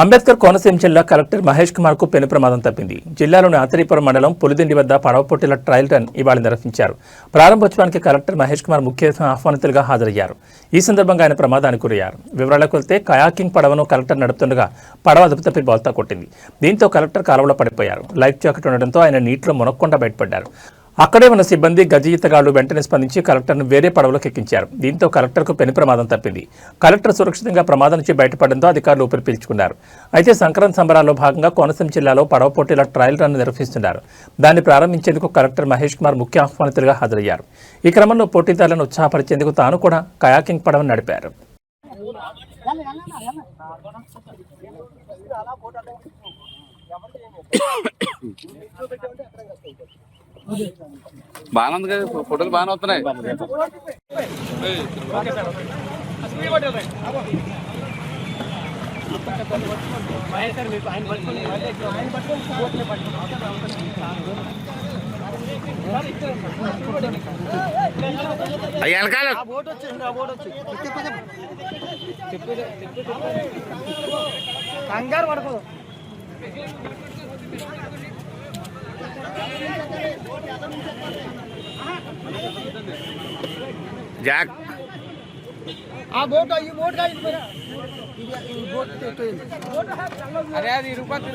అంబేద్కర్ కోనసీమ జిల్లా కలెక్టర్ మహేష్ కుమార్ కు పెను ప్రమాదం తప్పింది. జిల్లాలోని ఆత్రేయపురం మండలం పులిదిండి వద్ద పడవ పోటీల ట్రయల్ రన్ ఇవాళ నిర్వహించారు. ప్రారంభోత్సవానికి కలెక్టర్ మహేష్ కుమార్ ముఖ్య ఆహ్వానితులుగా హాజరయ్యారు. ఈ సందర్భంగా ఆయన ప్రమాదానికి గురయ్యారు. వివరాలకు వెళ్తే కయాకింగ్ పడవను కలెక్టర్ నడుపుతుండగా పడవ అదుపు తప్పి బోల్తా కొట్టింది. దీంతో కలెక్టర్ కాలువలో పడిపోయారు. లైఫ్ జాకెట్ ఉండడంతో ఆయన నీటిలో మునక్కుండా బయటపడ్డారు. అక్కడే ఉన్న సిబ్బంది గజ ఈతగాళ్లు వెంటనే స్పందించి కలెక్టర్ను వేరే పడవలోకి ఎక్కించారు. దీంతో కలెక్టర్కు పెను ప్రమాదం తప్పింది. కలెక్టర్ సురక్షితంగా ప్రమాదం నుంచి బయటపడడంతో అధికారులు ఊపిరి పీల్చుకున్నారు. అయితే సంక్రాంతి సంబరాల్లో భాగంగా కోనసీమ జిల్లాలో పడవ పోటీల ట్రయల్ రన్ నిర్వహిస్తున్నారు. దాన్ని ప్రారంభించేందుకు కలెక్టర్ మహేష్ కుమార్ ముఖ్య ఆహ్వానితులుగా హాజరయ్యారు. ఈ క్రమంలో పోటీదారులను ఉత్సాహపరిచేందుకు తాను కూడా కయాకింగ్ పడవను నడిపారు. బాగానే ఉంది కదా, ఫోటోలు బాగానే వస్తున్నాయి. కంగారు పడకూడదు. జాక్ ఆ బోట్ ఈ బోట్ అరే అది ఇరుపతి